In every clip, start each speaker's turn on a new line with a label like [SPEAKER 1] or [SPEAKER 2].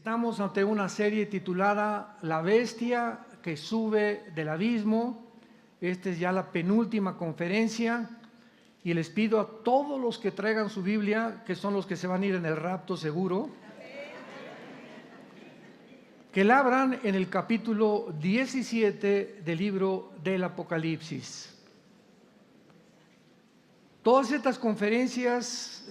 [SPEAKER 1] Estamos ante una serie titulada La bestia que sube del abismo. Esta es ya la penúltima conferencia y les pido a todos los que traigan su Biblia, que son los que se van a ir en el rapto seguro, que la abran en el capítulo 17 del libro del Apocalipsis. Todas estas conferencias,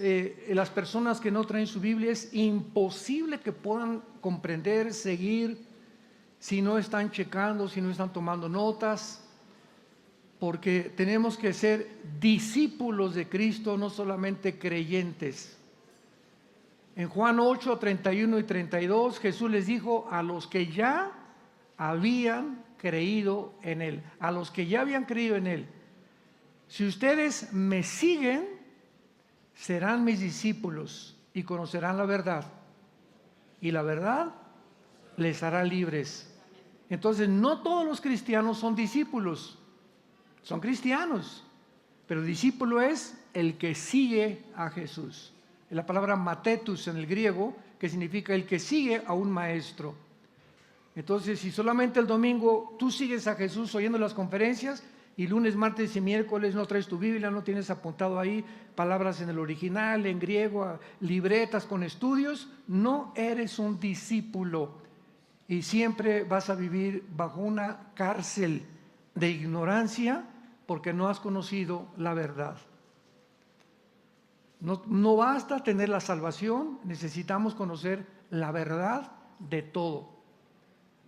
[SPEAKER 1] las personas que no traen su Biblia, es imposible que puedan comprender, seguir, si no están checando, si no están tomando notas, porque tenemos que ser discípulos de Cristo, no solamente creyentes. En Juan 8, 31 y 32, Jesús les dijo a los que ya habían creído en Él, a los que ya habían creído en Él: si ustedes me siguen, serán mis discípulos y conocerán la verdad, y la verdad les hará libres. Entonces, no todos los cristianos son discípulos, son cristianos, pero discípulo es el que sigue a Jesús. La palabra matetus en el griego, que significa el que sigue a un maestro. Entonces, si solamente el domingo tú sigues a Jesús oyendo las conferencias, y lunes, martes y miércoles no traes tu Biblia, no tienes apuntado ahí palabras en el original, en griego, libretas con estudios, no eres un discípulo y siempre vas a vivir bajo una cárcel de ignorancia porque no has conocido la verdad. No basta tener la salvación, necesitamos conocer la verdad de todo.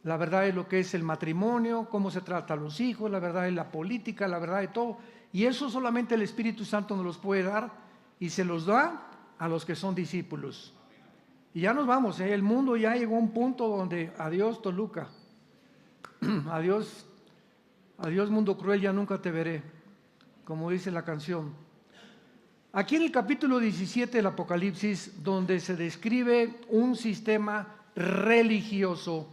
[SPEAKER 1] La verdad de lo que es el matrimonio, cómo se trata a los hijos, la verdad de la política, la verdad de todo. Y eso solamente el Espíritu Santo nos los puede dar y se los da a los que son discípulos. Y ya nos vamos, el mundo ya llegó a un punto donde adiós Toluca, adiós mundo cruel, ya nunca te veré, como dice la canción. Aquí en el capítulo 17 del Apocalipsis, donde se describe un sistema religioso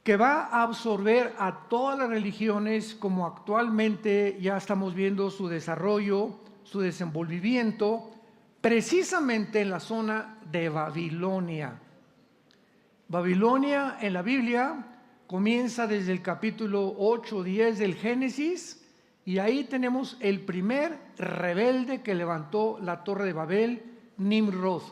[SPEAKER 1] que va a absorber a todas las religiones, como actualmente ya estamos viendo su desarrollo, su desenvolvimiento, precisamente en la zona de Babilonia. Babilonia en la Biblia comienza desde el capítulo 8, 10 del Génesis, y ahí tenemos el primer rebelde que levantó la torre de Babel, Nimrod.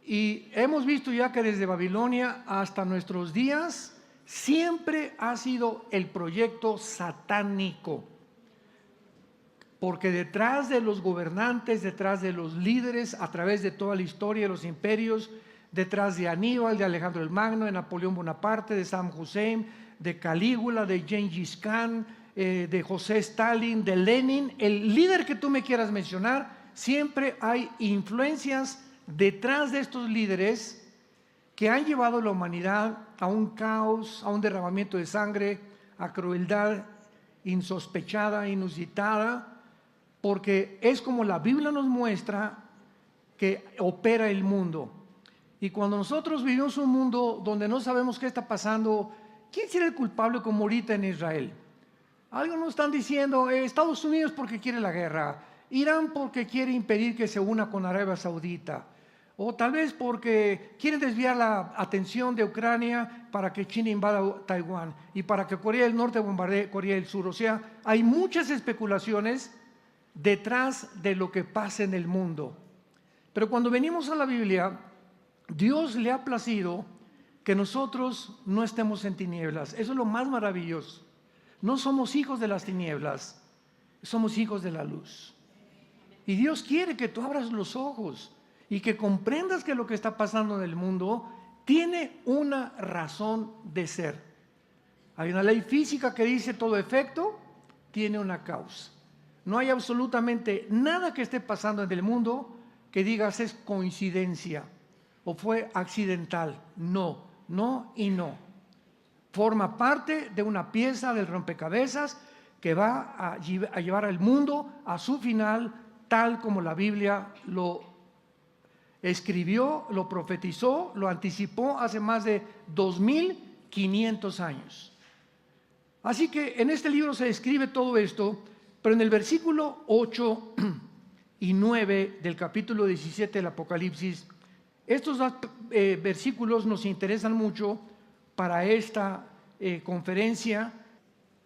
[SPEAKER 1] Y hemos visto ya que desde Babilonia hasta nuestros días siempre ha sido el proyecto satánico, porque detrás de los gobernantes, detrás de los líderes, a través de toda la historia de los imperios, detrás de Aníbal, de Alejandro el Magno, de Napoleón Bonaparte, de Saddam Hussein, de Calígula, de Gengis Khan, de José Stalin, de Lenin, el líder que tú me quieras mencionar, siempre hay influencias detrás de estos líderes que han llevado a la humanidad a un caos, a un derramamiento de sangre, a crueldad insospechada, inusitada, porque es como la Biblia nos muestra que opera el mundo. Y cuando nosotros vivimos un mundo donde no sabemos qué está pasando, ¿quién será el culpable como ahorita en Israel? Algo nos están diciendo, Estados Unidos porque quiere la guerra, Irán porque quiere impedir que se una con Arabia Saudita, o tal vez porque quieren desviar la atención de Ucrania para que China invada Taiwán y para que Corea del Norte bombardee Corea del Sur. O sea, hay muchas especulaciones detrás de lo que pasa en el mundo. Pero cuando venimos a la Biblia, Dios le ha placido que nosotros no estemos en tinieblas. Eso es lo más maravilloso. No somos hijos de las tinieblas, somos hijos de la luz. Y Dios quiere que tú abras los ojos y que comprendas que lo que está pasando en el mundo tiene una razón de ser. Hay una ley física que dice todo efecto tiene una causa. No hay absolutamente nada que esté pasando en el mundo que digas es coincidencia o fue accidental. No, no y no. Forma parte de una pieza del rompecabezas que va a llevar al mundo a su final, tal como la Biblia lo escribió, lo profetizó, lo anticipó hace más de 2500 años. Así que en este libro se describe todo esto, pero en el versículo 8 y 9 del capítulo 17 del Apocalipsis. Estos versículos nos interesan mucho para esta conferencia.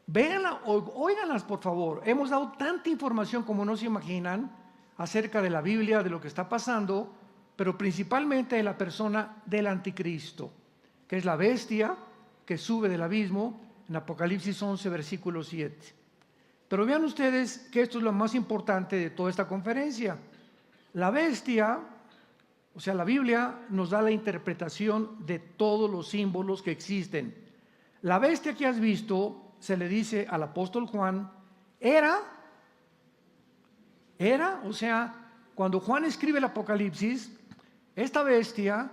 [SPEAKER 1] Véanla, óiganlas por favor. Hemos dado tanta información como no se imaginan acerca de la Biblia, de lo que está pasando, pero principalmente de la persona del anticristo, que es la bestia que sube del abismo en Apocalipsis 11, versículo 7. Pero vean ustedes que esto es lo más importante de toda esta conferencia. La bestia, o sea, la Biblia nos da la interpretación de todos los símbolos que existen. La bestia que has visto, se le dice al apóstol Juan, era, o sea, cuando Juan escribe el Apocalipsis, esta bestia,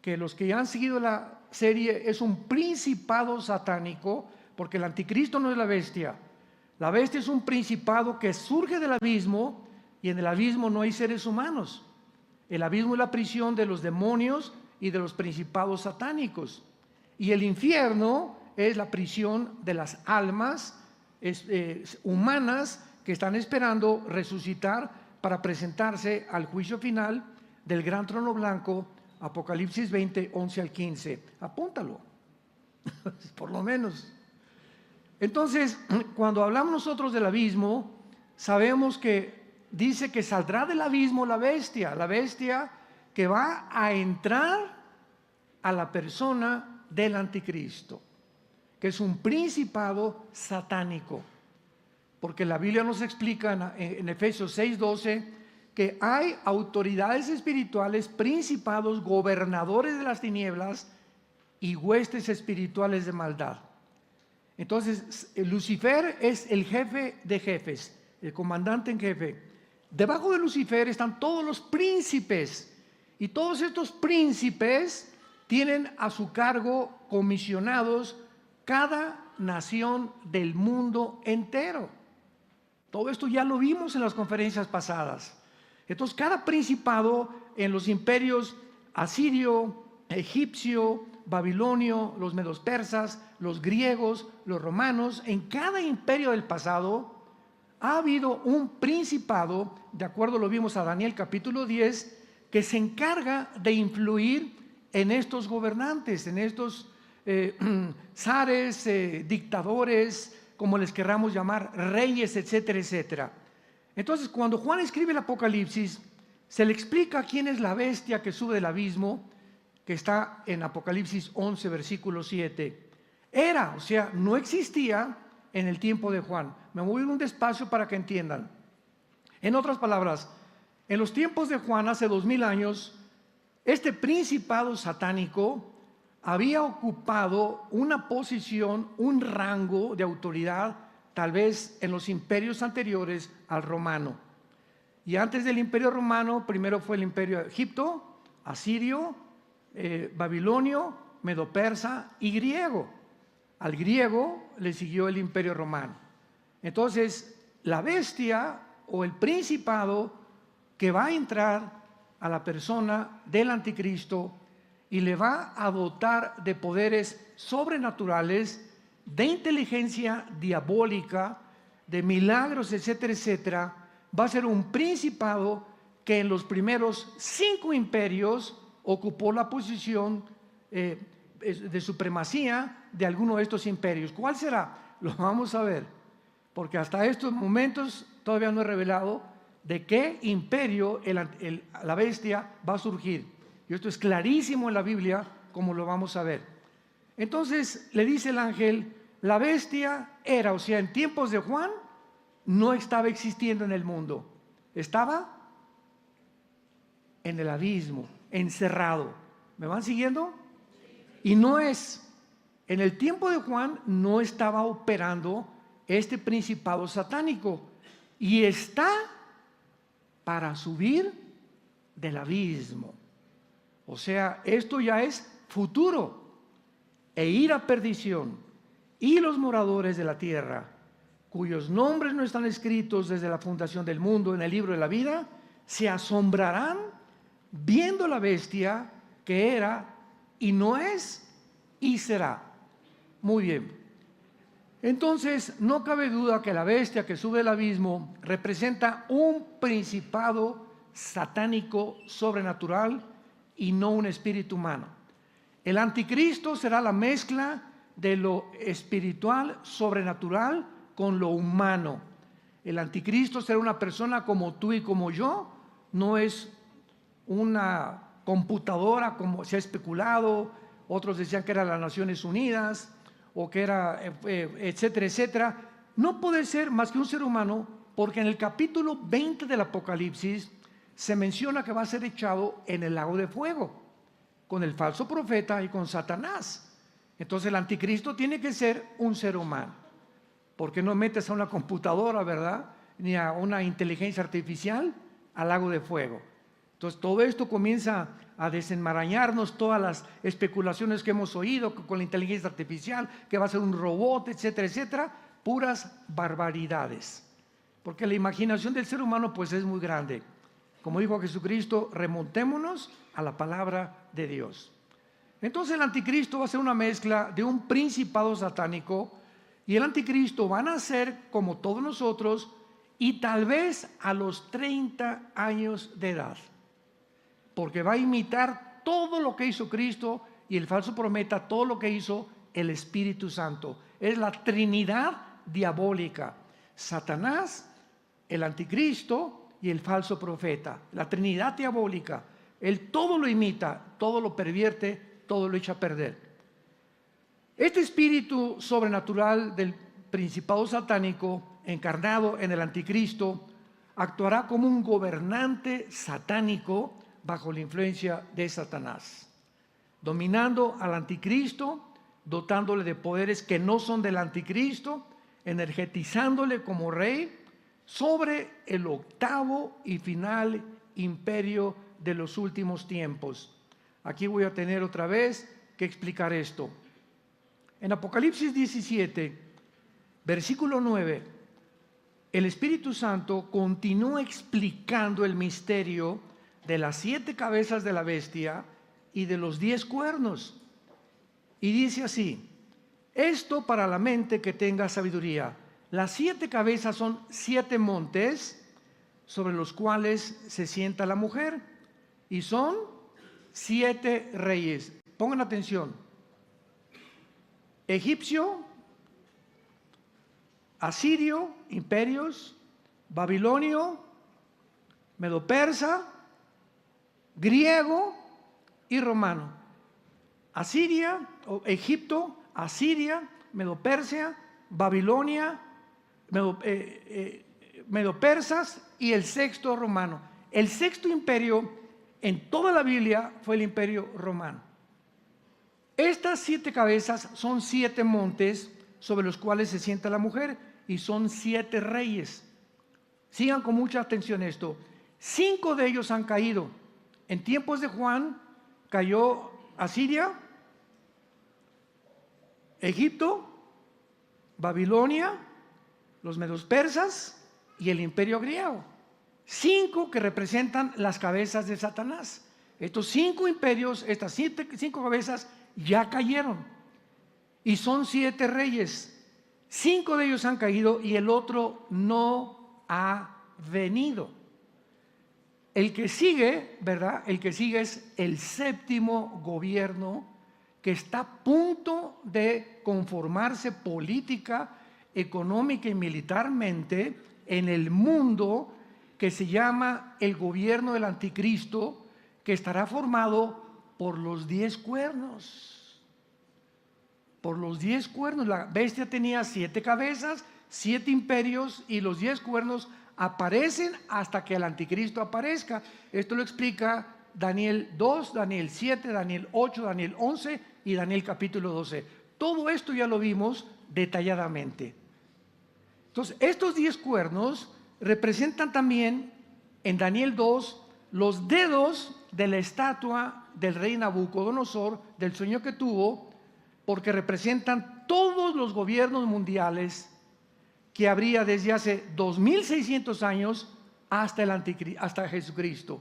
[SPEAKER 1] que los que ya han seguido la serie, es un principado satánico, porque el anticristo no es la bestia. La bestia es un principado que surge del abismo, y en el abismo no hay seres humanos. El abismo es la prisión de los demonios y de los principados satánicos. Y el infierno es la prisión de las almas humanas que están esperando resucitar para presentarse al juicio final del gran trono blanco, Apocalipsis 20, 11 al 15. Apúntalo, por lo menos. Entonces, cuando hablamos nosotros del abismo, sabemos que dice que saldrá del abismo la bestia que va a entrar a la persona del anticristo, que es un principado satánico, porque la Biblia nos explica en Efesios 6:12 que hay autoridades espirituales, principados, gobernadores de las tinieblas y huestes espirituales de maldad. Entonces, Lucifer es el jefe de jefes, el comandante en jefe. Debajo de Lucifer están todos los príncipes, y todos estos príncipes tienen a su cargo comisionados cada nación del mundo entero. Todo esto ya lo vimos en las conferencias pasadas. Entonces, cada principado en los imperios asirio, egipcio, babilonio, los medos persas, los griegos, los romanos, en cada imperio del pasado ha habido un principado, de acuerdo lo vimos a Daniel capítulo 10, que se encarga de influir en estos gobernantes, en estos zares, dictadores, como les querramos llamar, reyes, etcétera, etcétera. Entonces, cuando Juan escribe el Apocalipsis, se le explica quién es la bestia que sube del abismo, que está en Apocalipsis 11, versículo 7. Era, o sea, no existía en el tiempo de Juan. Me voy a ir un despacio para que entiendan. En otras palabras, en los tiempos de Juan, hace 2000 años, este principado satánico había ocupado una posición, un rango de autoridad, tal vez en los imperios anteriores al romano. Y antes del imperio romano, primero fue el imperio de Egipto, asirio, babilonio, medo-persa y griego. Al griego le siguió el imperio romano. Entonces, la bestia o el principado que va a entrar a la persona del anticristo y le va a dotar de poderes sobrenaturales, de inteligencia diabólica, de milagros, etcétera, etcétera, va a ser un principado que en los primeros 5 imperios ocupó la posición de supremacía de alguno de estos imperios. ¿Cuál será? Lo vamos a ver, porque hasta estos momentos todavía no he revelado de qué imperio la bestia va a surgir. Y esto es clarísimo en la Biblia, como lo vamos a ver. Entonces le dice el ángel, la bestia era, o sea, en tiempos de Juan, no estaba existiendo en el mundo. Estaba en el abismo, encerrado. ¿Me van siguiendo? Y no es, en el tiempo de Juan no estaba operando este principado satánico. Y está para subir del abismo. O sea, esto ya es futuro, e ir a perdición. Y los moradores de la tierra, cuyos nombres no están escritos desde la fundación del mundo en el libro de la vida, se asombrarán viendo la bestia que era y no es y será. Muy bien. Entonces, no cabe duda que la bestia que sube del abismo representa un principado satánico sobrenatural y no un espíritu humano. El anticristo será la mezcla de lo espiritual sobrenatural con lo humano. El anticristo será una persona como tú y como yo, no es una computadora como se ha especulado. Otros decían que era las Naciones Unidas o que era etcétera, etcétera. No puede ser más que un ser humano, porque en el capítulo 20 del Apocalipsis se menciona que va a ser echado en el lago de fuego con el falso profeta y con Satanás. Entonces el anticristo tiene que ser un ser humano, porque no metes a una computadora, ¿verdad?, ni a una inteligencia artificial al lago de fuego. Entonces todo esto comienza a desenmarañarnos, todas las especulaciones que hemos oído con la inteligencia artificial, que va a ser un robot, etcétera, etcétera, puras barbaridades, porque la imaginación del ser humano pues es muy grande. Como dijo Jesucristo, remontémonos a la palabra de Dios. Entonces el anticristo va a ser una mezcla de un principado satánico, y el anticristo va a nacer como todos nosotros y tal vez a los 30 años de edad, porque va a imitar todo lo que hizo Cristo, y el falso profeta todo lo que hizo el Espíritu Santo. Es la Trinidad diabólica: Satanás, el anticristo y el falso profeta. La Trinidad diabólica. Él todo lo imita, todo lo pervierte, todo lo echa a perder. Este espíritu sobrenatural del principado satánico, encarnado en el anticristo, actuará como un gobernante satánico bajo la influencia de Satanás, dominando al anticristo, dotándole de poderes que no son del anticristo, energetizándole como rey sobre el octavo y final imperio de los últimos tiempos. Aquí voy a tener otra vez que explicar esto. En Apocalipsis 17, versículo 9, el Espíritu Santo continúa explicando el misterio de las 7 cabezas de la bestia y de los 10 cuernos. Y dice así: esto para la mente que tenga sabiduría. Las 7 cabezas son 7 montes sobre los cuales se sienta la mujer, y son 7 reyes. Pongan atención: egipcio, asirio, imperios, babilonio, medo-persa, griego y romano. Asiria, o Egipto, Asiria, Medo-Persia, Babilonia, Medo-Persas y el sexto romano. El sexto imperio en toda la Biblia fue el imperio romano. Estas 7 cabezas son 7 montes sobre los cuales se sienta la mujer, y son 7 reyes. Sigan con mucha atención esto. 5 de ellos han caído. En tiempos de Juan cayó Asiria, Egipto, Babilonia, los medos persas y el imperio griego. 5 que representan las cabezas de Satanás. Estos 5 imperios, estas 5 cabezas ya cayeron, y son 7 reyes. 5 de ellos han caído y el otro no ha venido. El que sigue, ¿verdad? El que sigue es el séptimo gobierno, que está a punto de conformarse política, económica y militarmente en el mundo, que se llama el gobierno del anticristo, que estará formado por los 10 cuernos. Por los 10 cuernos. La bestia tenía 7 cabezas, 7 imperios, y los 10 cuernos aparecen hasta que el anticristo aparezca. Esto lo explica Daniel 2, Daniel 7, Daniel 8, Daniel 11 y Daniel capítulo 12. Todo esto ya lo vimos detalladamente. Entonces, estos 10 cuernos representan también en Daniel 2 los dedos de la estatua del rey Nabucodonosor, del sueño que tuvo, porque representan todos los gobiernos mundiales que habría desde hace 2600 años hasta Jesucristo.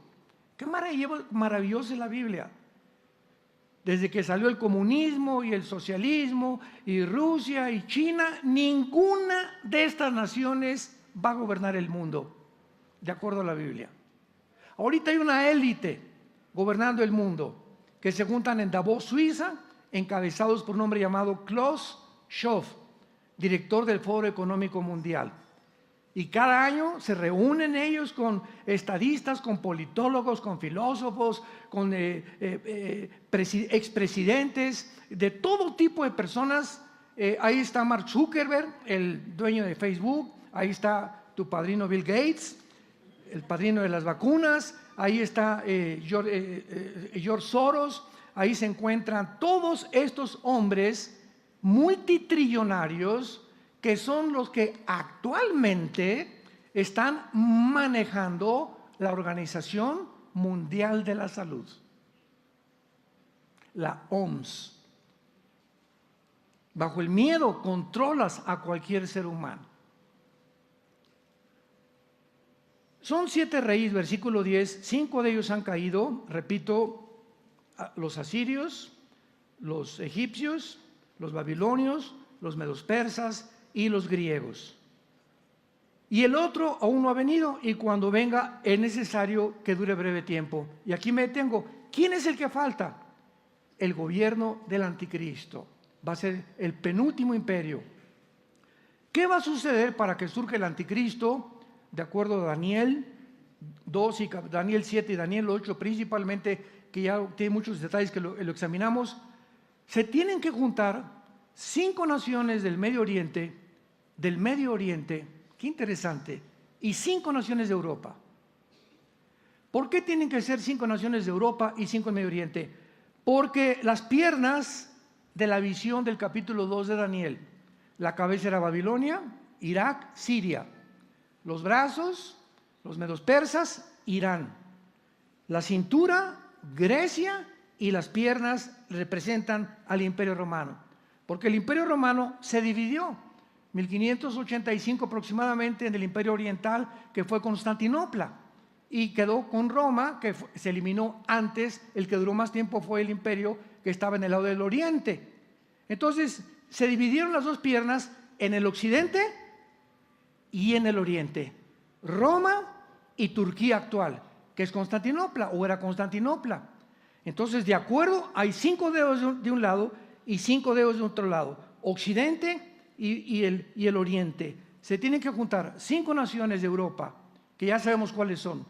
[SPEAKER 1] Qué maravillosa es la Biblia. Desde que salió el comunismo y el socialismo y Rusia y China, ninguna de estas naciones va a gobernar el mundo, de acuerdo a la Biblia. Ahorita hay una élite gobernando el mundo que se juntan en Davos, Suiza, encabezados por un hombre llamado Klaus Schwab, director del Foro Económico Mundial. Y cada año se reúnen ellos con estadistas, con politólogos, con filósofos, con expresidentes, de todo tipo de personas. Ahí está Mark Zuckerberg, el dueño de Facebook. Ahí está tu padrino Bill Gates, el padrino de las vacunas. Ahí está George Soros. Ahí se encuentran todos estos hombres multitillonarios que son los que actualmente están manejando la Organización Mundial de la Salud, la OMS. Bajo el miedo controlas a cualquier ser humano. Son 7 reyes, versículo 10, 5 de ellos han caído, repito, los asirios, los egipcios, los babilonios, los medos persas y los griegos. Y el otro aún no ha venido, y cuando venga es necesario que dure breve tiempo. Y aquí me detengo. ¿Quién es el que falta? El gobierno del anticristo. Va a ser el penúltimo imperio. ¿Qué va a suceder para que surja el anticristo? De acuerdo a Daniel 2 y Daniel 7 y Daniel 8 principalmente, que ya tiene muchos detalles que lo examinamos, se tienen que juntar 5 naciones del Medio Oriente, qué interesante, y 5 naciones de Europa. ¿Por qué tienen que ser 5 naciones de Europa y 5 del Medio Oriente? Porque las piernas de la visión del capítulo 2 de Daniel, la cabeza era Babilonia, Irak, Siria, los brazos, los medos persas, Irán, la cintura, Grecia, y las piernas representan al Imperio Romano, porque el Imperio Romano se dividió 1585 aproximadamente en el Imperio Oriental, que fue Constantinopla, y quedó con Roma, que se eliminó antes. El que duró más tiempo fue el imperio que estaba en el lado del Oriente. Entonces se dividieron las 2 piernas en el Occidente y en el Oriente, Roma y Turquía actual, que es Constantinopla o era Constantinopla. Entonces, de acuerdo, hay 5 dedos de un lado y 5 dedos de otro lado, Occidente y el Oriente. Se tienen que juntar 5 naciones de Europa, que ya sabemos cuáles son,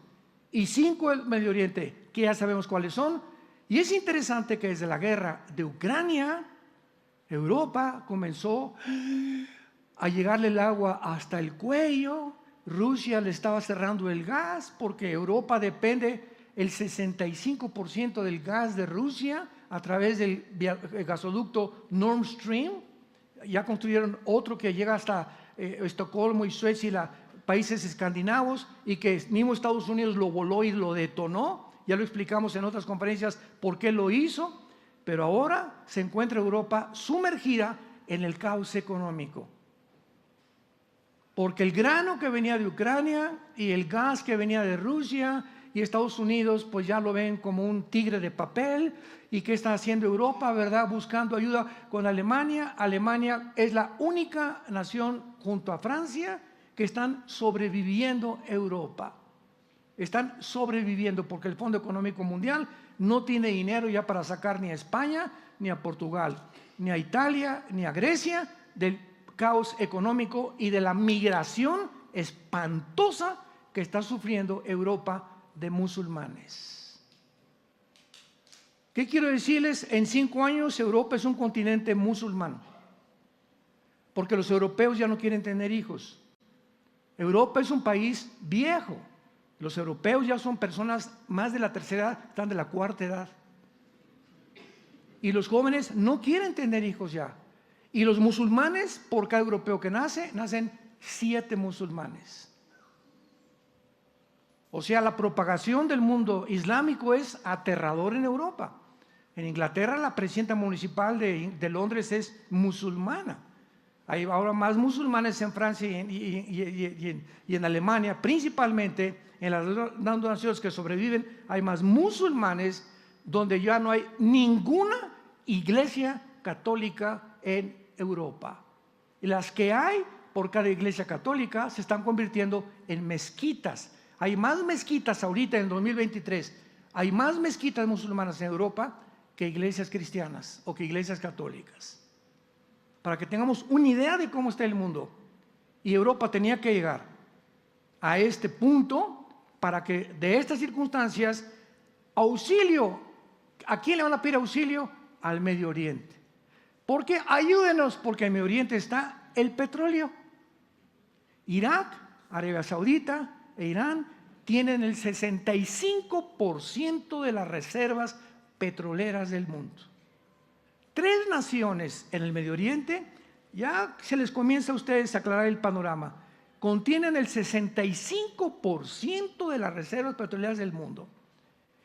[SPEAKER 1] y 5 del Medio Oriente, que ya sabemos cuáles son. Y es interesante que desde la guerra de Ucrania, Europa comenzó a llegarle el agua hasta el cuello. Rusia le estaba cerrando el gas, porque Europa depende el 65% del gas de Rusia a través del gasoducto Nord Stream. Ya construyeron otro que llega hasta Estocolmo y Suecia y países escandinavos, y que mismo Estados Unidos lo voló y lo detonó. Ya lo explicamos en otras conferencias por qué lo hizo, pero ahora se encuentra Europa sumergida en el caos económico. Porque el grano que venía de Ucrania y el gas que venía de Rusia y Estados Unidos, pues ya lo ven como un tigre de papel. ¿Y qué está haciendo Europa, verdad? Buscando ayuda con Alemania. Alemania es la única nación junto a Francia que están sobreviviendo Europa. Están sobreviviendo porque el Fondo Económico Mundial no tiene dinero ya para sacar ni a España, ni a Portugal, ni a Italia, ni a Grecia del caos económico y de la migración espantosa que está sufriendo Europa de musulmanes. ¿Qué quiero decirles? En 5 años Europa es un continente musulmán, porque los europeos ya no quieren tener hijos. Europa es un país viejo. Los europeos ya son personas más de la tercera edad, están de la 4ª edad. Y los jóvenes no quieren tener hijos ya. Y los musulmanes, por cada europeo que nace, nacen 7 musulmanes. O sea, la propagación del mundo islámico es aterrador en Europa. En Inglaterra, la presidenta municipal de Londres es musulmana. Hay ahora más musulmanes en Francia y en Alemania, principalmente en las 2 naciones que sobreviven, hay más musulmanes donde ya no hay ninguna iglesia católica en Europa. Y las que hay por cada iglesia católica se están convirtiendo en mezquitas. Hay más mezquitas ahorita en 2023, hay más mezquitas musulmanas en Europa que iglesias cristianas o que iglesias católicas. Para que tengamos una idea de cómo está el mundo. Y Europa tenía que llegar a este punto para que de estas circunstancias, auxilio, ¿a quién le van a pedir auxilio? Al Medio Oriente. Porque ayúdenos, porque en Medio Oriente está el petróleo. Irak, Arabia Saudita e Irán tienen el 65% de las reservas petroleras del mundo. 3 naciones en el Medio Oriente, ya se les comienza a ustedes a aclarar el panorama, contienen el 65% de las reservas petroleras del mundo.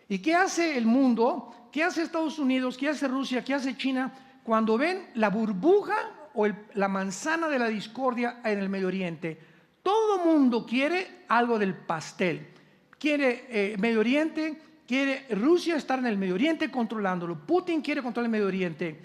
[SPEAKER 1] ¿Y qué hace el mundo? ¿Qué hace Estados Unidos? ¿Qué hace Rusia? ¿Qué hace China? Cuando ven la burbuja o la manzana de la discordia en el Medio Oriente, todo mundo quiere algo del pastel. Quiere Medio Oriente, quiere Rusia estar en el Medio Oriente controlándolo. Putin quiere controlar el Medio Oriente.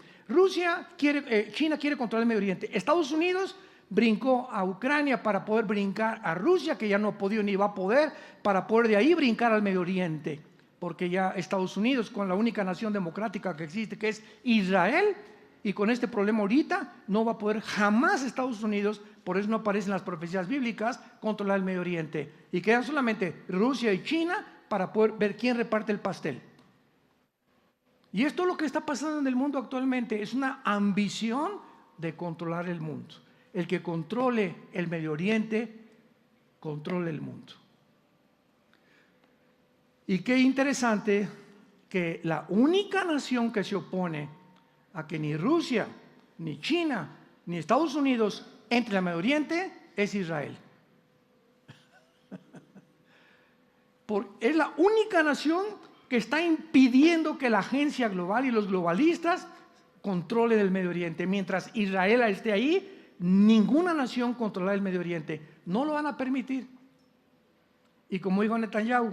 [SPEAKER 1] China quiere controlar el Medio Oriente. Estados Unidos brincó a Ucrania para poder brincar a Rusia, que ya no ha podido ni va a poder, para poder de ahí brincar al Medio Oriente. Porque ya Estados Unidos, con la única nación democrática que existe, que es Israel, y con este problema ahorita, no va a poder jamás Estados Unidos, por eso no aparecen las profecías bíblicas, controlar el Medio Oriente. Y quedan solamente Rusia y China para poder ver quién reparte el pastel. Y esto es lo que está pasando en el mundo actualmente, es una ambición de controlar el mundo. El que controle el Medio Oriente, controle el mundo. Y qué interesante que la única nación que se opone a que ni Rusia, ni China, ni Estados Unidos entre al Medio Oriente es Israel. Es la única nación que está impidiendo que la agencia global y los globalistas controlen el Medio Oriente. Mientras Israel esté ahí, ninguna nación controlará el Medio Oriente. No lo van a permitir. Y como dijo Netanyahu,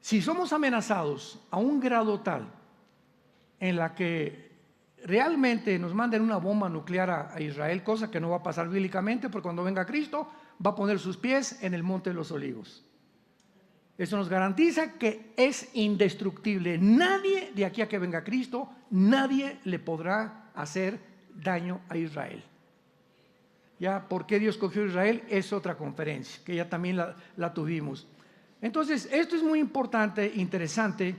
[SPEAKER 1] si somos amenazados a un grado tal en la que realmente nos manden una bomba nuclear a Israel, cosa que no va a pasar bíblicamente, porque cuando venga Cristo va a poner sus pies en el Monte de los Olivos. Eso nos garantiza que es indestructible. Nadie de aquí a que venga Cristo, nadie le podrá hacer daño a Israel. Ya, ¿por qué Dios cogió a Israel? Es otra conferencia, que ya también la tuvimos. Entonces, esto es muy importante, interesante,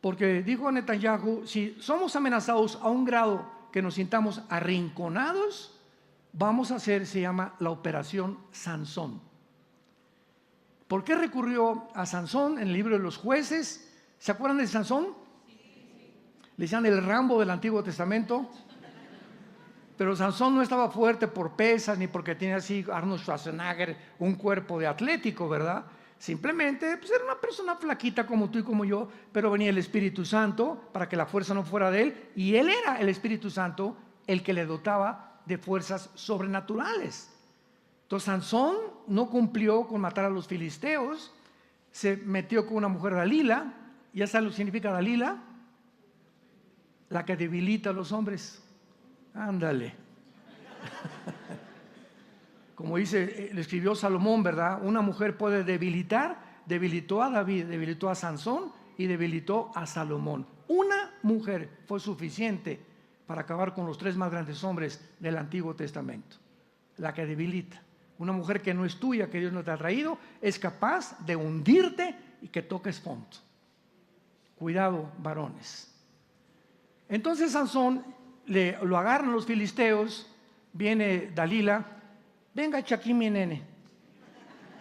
[SPEAKER 1] porque dijo Netanyahu, si somos amenazados a un grado que nos sintamos arrinconados, vamos a hacer, se llama la operación Sansón. ¿Por qué recurrió a Sansón en el libro de los jueces? ¿Se acuerdan de Sansón? Le decían el Rambo del Antiguo Testamento. Pero Sansón no estaba fuerte por pesas, ni porque tenía así Arnold Schwarzenegger, un cuerpo de atlético, ¿verdad? Simplemente pues era una persona flaquita como tú y como yo, pero venía el Espíritu Santo para que la fuerza no fuera de él, y él era el Espíritu Santo el que le dotaba de fuerzas sobrenaturales. Entonces Sansón no cumplió con matar a los filisteos, se metió con una mujer Dalila. ¿Ya sabes lo que significa Dalila? La que debilita a los hombres. Ándale. Como dice, le escribió Salomón, ¿verdad? Una mujer puede debilitar, debilitó a David, debilitó a Sansón y debilitó a Salomón. Una mujer fue suficiente para acabar con los 3 más grandes hombres del Antiguo Testamento. La que debilita. Una mujer que no es tuya, que Dios no te ha traído, es capaz de hundirte y que toques fondo. Cuidado, varones. Entonces Sansón lo agarran los filisteos, viene Dalila, venga aquí mi nene,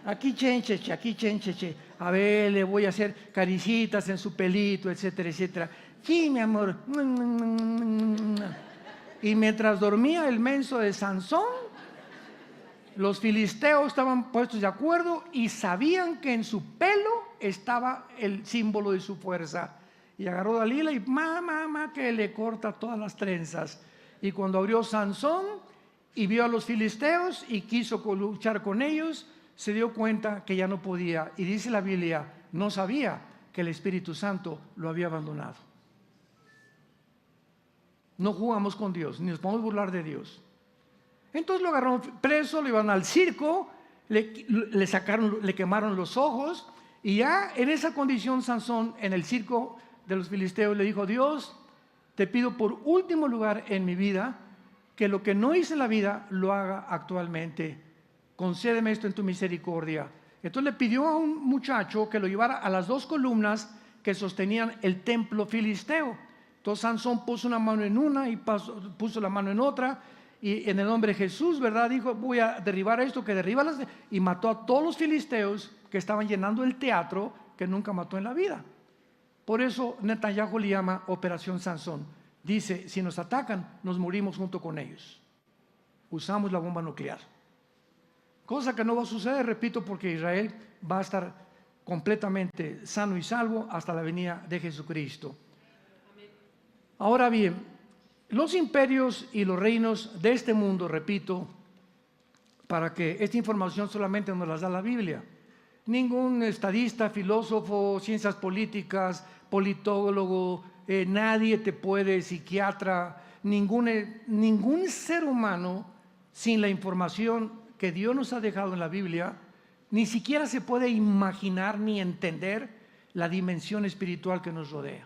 [SPEAKER 1] aquí chencheche, aquí chencheche, a ver, le voy a hacer caricitas en su pelito, etcétera, etcétera. Sí, mi amor. Y mientras dormía el menso de Sansón, los filisteos estaban puestos de acuerdo y sabían que en su pelo estaba el símbolo de su fuerza. Y agarró a Dalila y mamá que le corta todas las trenzas. Y cuando abrió Sansón y vio a los filisteos y quiso luchar con ellos, se dio cuenta que ya no podía. Y dice la Biblia, no sabía que el Espíritu Santo lo había abandonado. No jugamos con Dios, ni nos podemos burlar de Dios. Entonces lo agarraron preso, lo iban al circo, le quemaron los ojos, y ya en esa condición Sansón, en el circo de los filisteos, le dijo: Dios, te pido por último lugar en mi vida, que lo que no hice en la vida lo haga actualmente. Concédeme esto en tu misericordia. Entonces le pidió a un muchacho que lo llevara a las 2 columnas que sostenían el templo filisteo. Entonces Sansón puso una mano en una y puso la mano en otra, y en el nombre de Jesús, ¿verdad?, dijo: voy a derribar esto, que derriba y mató a todos los filisteos que estaban llenando el teatro, que nunca mató en la vida. Por eso Netanyahu le llama Operación Sansón. Dice: si nos atacan, nos morimos junto con ellos. Usamos la bomba nuclear. Cosa que no va a suceder, repito, porque Israel va a estar completamente sano y salvo hasta la venida de Jesucristo. Ahora bien, los imperios y los reinos de este mundo, repito, para que esta información solamente nos la da la Biblia. Ningún estadista, filósofo, ciencias políticas, politólogo, nadie te puede, psiquiatra, ningún ser humano, sin la información que Dios nos ha dejado en la Biblia, ni siquiera se puede imaginar ni entender la dimensión espiritual que nos rodea.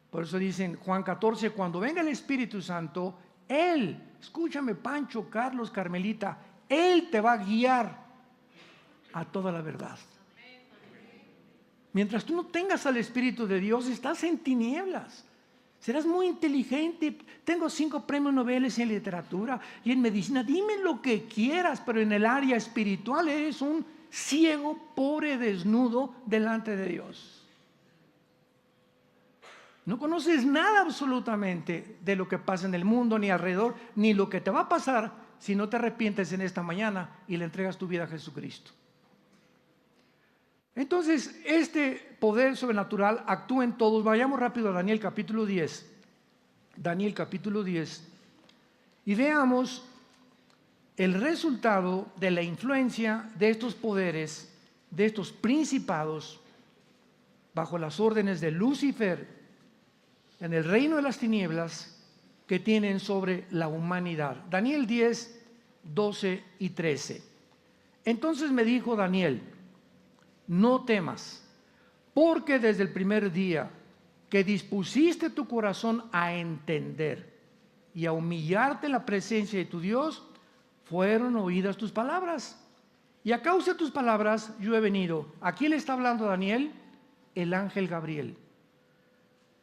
[SPEAKER 1] Por eso dice en Juan 14: cuando venga el Espíritu Santo, Él, escúchame Pancho, Carlos, Carmelita, Él te va a guiar a toda la verdad. Mientras tú no tengas al Espíritu de Dios, estás en tinieblas. Serás muy inteligente, tengo 5 premios Nobel en literatura y en medicina, dime lo que quieras, pero en el área espiritual eres un ciego, pobre, desnudo delante de Dios. No conoces nada absolutamente de lo que pasa en el mundo, ni alrededor, ni lo que te va a pasar si no te arrepientes en esta mañana y le entregas tu vida a Jesucristo. Entonces, este poder sobrenatural actúa en todos. Vayamos rápido a Daniel capítulo 10. Daniel capítulo 10. Y veamos el resultado de la influencia de estos poderes, de estos principados, bajo las órdenes de Lucifer, en el reino de las tinieblas, que tienen sobre la humanidad. Daniel 10, 12 y 13. Entonces me dijo Daniel: no temas, porque desde el primer día que dispusiste tu corazón a entender y a humillarte en la presencia de tu Dios, fueron oídas tus palabras. Y a causa de tus palabras yo he venido. ¿A quién le está hablando Daniel? El ángel Gabriel.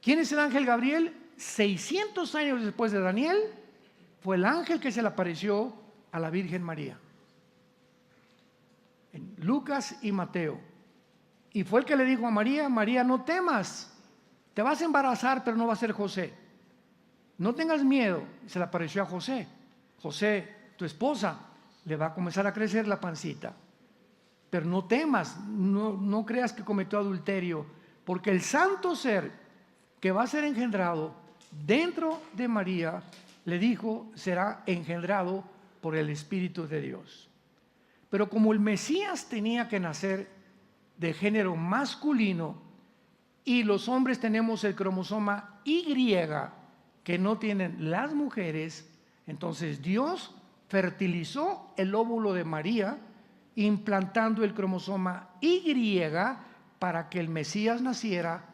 [SPEAKER 1] ¿Quién es el ángel Gabriel? 600 años después de Daniel, fue el ángel que se le apareció a la Virgen María. En Lucas y Mateo. Y fue el que le dijo a María: María, no temas, te vas a embarazar, pero no va a ser José. No tengas miedo. Se le apareció a José. José, tu esposa, le va a comenzar a crecer la pancita. Pero no temas, no creas que cometió adulterio, porque el santo ser que va a ser engendrado dentro de María, le dijo, será engendrado por el Espíritu de Dios. Pero como el Mesías tenía que nacer de género masculino y los hombres tenemos el cromosoma Y que no tienen las mujeres, entonces Dios fertilizó el óvulo de María implantando el cromosoma Y para que el Mesías naciera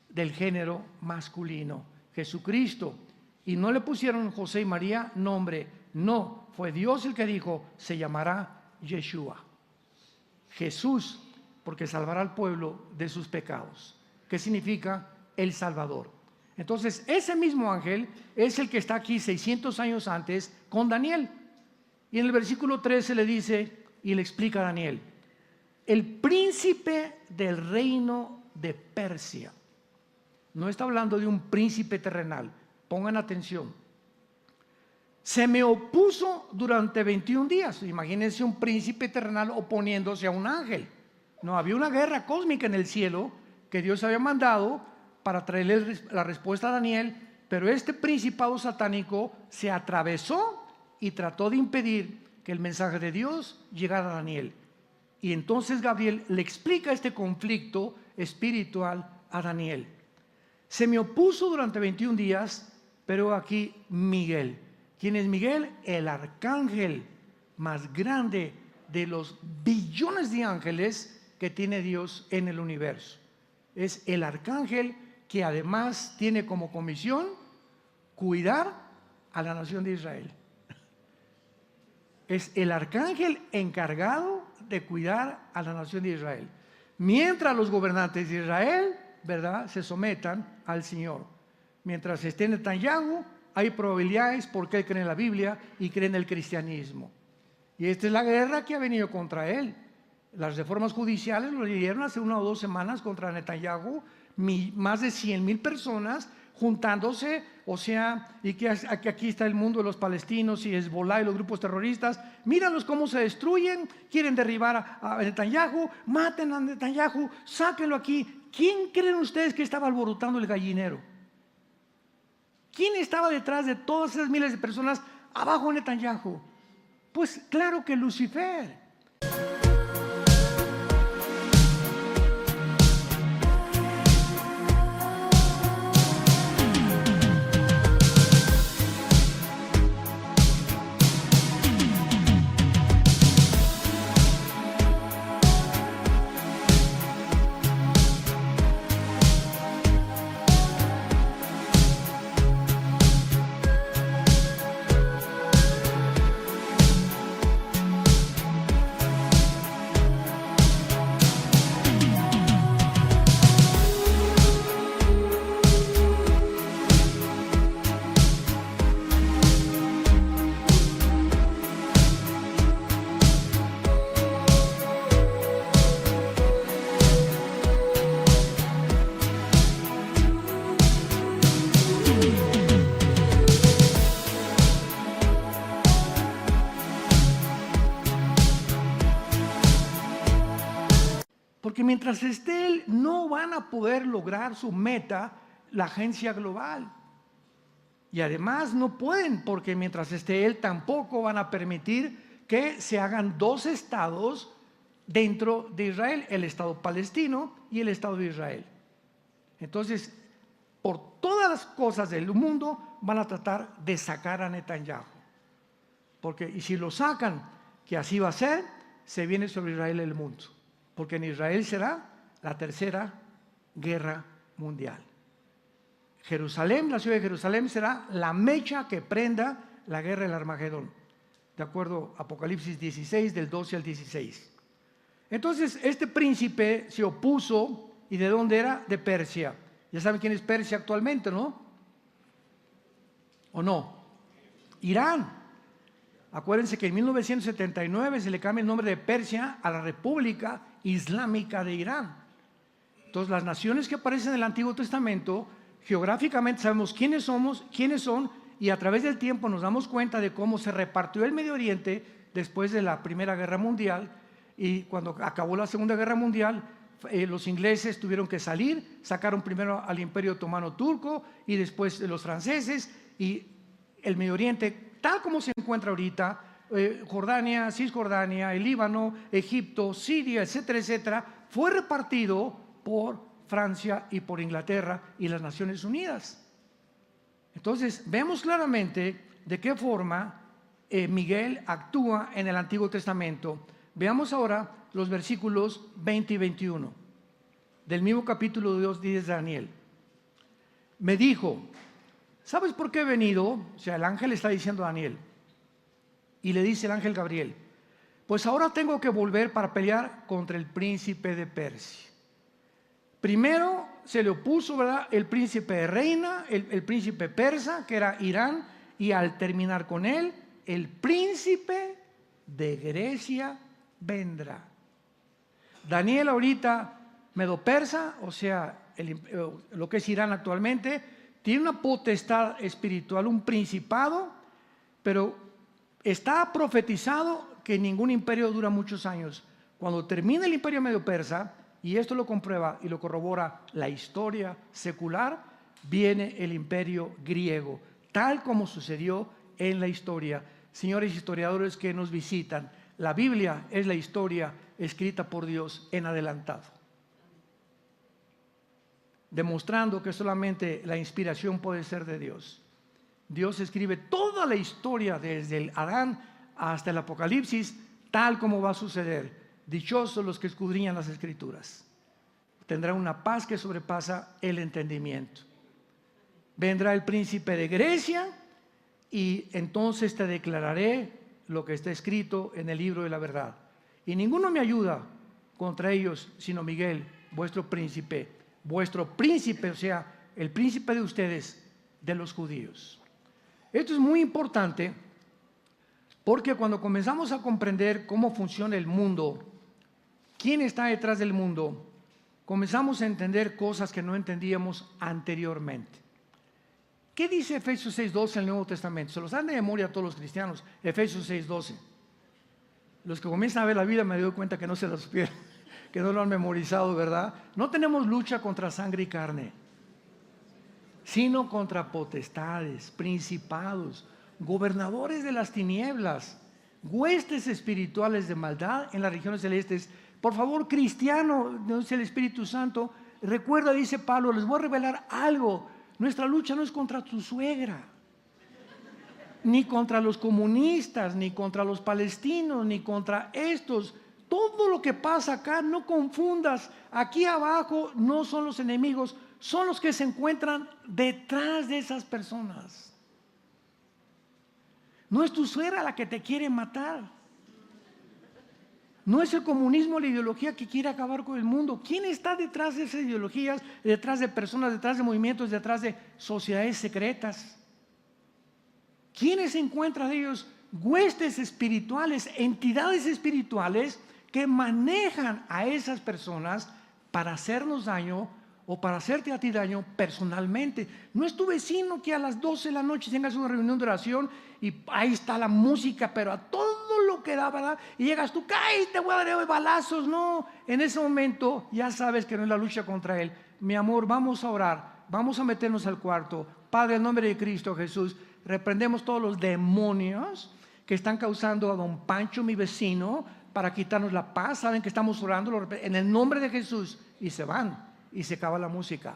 [SPEAKER 1] del género masculino, Jesucristo. Y no le pusieron José y María nombre, no, fue Dios el que dijo: se llamará Yeshua, Jesús, porque salvará al pueblo de sus pecados. ¿Qué significa? El Salvador. Entonces ese mismo ángel es el que está aquí 600 años antes con Daniel. Y en el versículo 13 le dice y le explica a Daniel: el príncipe del reino de Persia. No está hablando de un príncipe terrenal, pongan atención. Se me opuso durante 21 días. Imagínense un príncipe terrenal oponiéndose a un ángel. No, había una guerra cósmica en el cielo que Dios había mandado para traerle la respuesta a Daniel, pero este principado satánico se atravesó y trató de impedir que el mensaje de Dios llegara a Daniel. Y entonces Gabriel le explica este conflicto espiritual a Daniel. Se me opuso durante 21 días, pero aquí Miguel. ¿Quién es Miguel? El arcángel más grande de los billones de ángeles que tiene Dios en el universo. Es el arcángel que además tiene como comisión cuidar a la nación de Israel. Es el arcángel encargado de cuidar a la nación de Israel. Mientras los gobernantes de Israel, ¿verdad?, se sometan al Señor. Mientras esté en Netanyahu, hay probabilidades porque él cree en la Biblia y cree en el cristianismo. Y esta es la guerra que ha venido contra él. Las reformas judiciales lo dieron hace 1 o 2 semanas contra Netanyahu, más de 100,000 personas juntándose, o sea, y que aquí está el mundo de los palestinos y Hezbollah y los grupos terroristas. Míralos cómo se destruyen, quieren derribar a Netanyahu, maten a Netanyahu, sáquenlo aquí. ¿Quién creen ustedes que estaba alborotando el gallinero? ¿Quién estaba detrás de todas esas miles de personas abajo de Netanyahu? Pues claro que Lucifer. Porque mientras esté él, no van a poder lograr su meta, la agencia global. Y además no pueden, porque mientras esté él, tampoco van a permitir que se hagan 2 estados dentro de Israel, el estado palestino y el estado de Israel. Entonces, por todas las cosas del mundo, van a tratar de sacar a Netanyahu. Y si lo sacan, que así va a ser, se viene sobre Israel el mundo. Porque en Israel será la 3ª guerra mundial. Jerusalén, la ciudad de Jerusalén, será la mecha que prenda la guerra del Armagedón, de acuerdo a Apocalipsis 16, del 12 al 16. Entonces, este príncipe se opuso, ¿y de dónde era? De Persia. Ya saben quién es Persia actualmente, ¿no? ¿O no? Irán. Acuérdense que en 1979 se le cambia el nombre de Persia a la República Islámica de Irán. Entonces, las naciones que aparecen en el Antiguo Testamento, geográficamente sabemos quiénes somos, quiénes son, y a través del tiempo nos damos cuenta de cómo se repartió el Medio Oriente después de la Primera Guerra Mundial. Y cuando acabó la Segunda Guerra Mundial, los ingleses tuvieron que salir, sacaron primero al Imperio Otomano Turco y después los franceses, y el Medio Oriente, tal como se encuentra ahorita, Jordania, Cisjordania, el Líbano, Egipto, Siria, etcétera, etcétera, fue repartido por Francia y por Inglaterra y las Naciones Unidas. Entonces, vemos claramente de qué forma Miguel actúa en el Antiguo Testamento. Veamos ahora los versículos 20 y 21 del mismo capítulo 2 de Daniel. Me dijo, ¿sabes por qué he venido? O sea, el ángel está diciendo a Daniel. Y le dice el ángel Gabriel, pues ahora tengo que volver para pelear contra el príncipe de Persia. Primero se le opuso, ¿verdad?, el príncipe de Reina, el príncipe persa, que era Irán, y al terminar con él, el príncipe de Grecia vendrá. Daniel ahorita, medo-persa, o sea, lo que es Irán actualmente, tiene una potestad espiritual, un principado, pero está profetizado que ningún imperio dura muchos años. Cuando termine el imperio medo-persa, y esto lo comprueba y lo corrobora la historia secular, viene el imperio griego, tal como sucedió en la historia. Señores historiadores que nos visitan, La Biblia es la historia escrita por Dios en adelantado, demostrando que solamente la inspiración puede ser de Dios. Dios escribe toda la historia desde el Adán hasta el Apocalipsis, tal como va a suceder. Dichosos los que escudriñan las Escrituras. Tendrá una paz que sobrepasa el entendimiento. Vendrá el príncipe de Grecia y entonces te declararé lo que está escrito en el libro de la verdad. Y ninguno me ayuda contra ellos, sino Miguel, vuestro príncipe, o sea, el príncipe de ustedes, de los judíos. Esto es muy importante porque cuando comenzamos a comprender cómo funciona el mundo, quién está detrás del mundo, comenzamos a entender cosas que no entendíamos anteriormente. ¿Qué dice Efesios 6:12 en el Nuevo Testamento? Se los dan de memoria a todos los cristianos, Efesios 6:12. Los que comienzan a ver la vida me doy cuenta que no se lo supieron, que no lo han memorizado, ¿verdad? No tenemos lucha contra sangre y carne, sino contra potestades, principados, gobernadores de las tinieblas, huestes espirituales de maldad en las regiones celestes. Por favor, cristiano, dice el Espíritu Santo, recuerda, dice Pablo, les voy a revelar algo. Nuestra lucha no es contra tu suegra, ni contra los comunistas, ni contra los palestinos, ni contra estos. Todo lo que pasa acá, no confundas. Aquí abajo no son los enemigos, son los que se encuentran detrás de esas personas. No es tu suegra la que te quiere matar. No es el comunismo la ideología que quiere acabar con el mundo. ¿Quién está detrás de esas ideologías? Detrás de personas, detrás de movimientos, detrás de sociedades secretas. ¿Quiénes se encuentran de ellos? Huestes espirituales, entidades espirituales que manejan a esas personas para hacernos daño o para hacerte a ti daño personalmente. No es tu vecino que a las 12 de la noche tengas una reunión de oración y ahí está la música, pero a todo lo que da, ¿verdad? Y llegas tú, ¡ay, te voy a dar balazos! No, en ese momento ya sabes que no es la lucha contra él. Mi amor, vamos a orar, vamos a meternos al cuarto. Padre, en nombre de Cristo Jesús, reprendemos todos los demonios que están causando a don Pancho, mi vecino, para quitarnos la paz. Saben que estamos orando en el nombre de Jesús y se van. Y se acaba la música.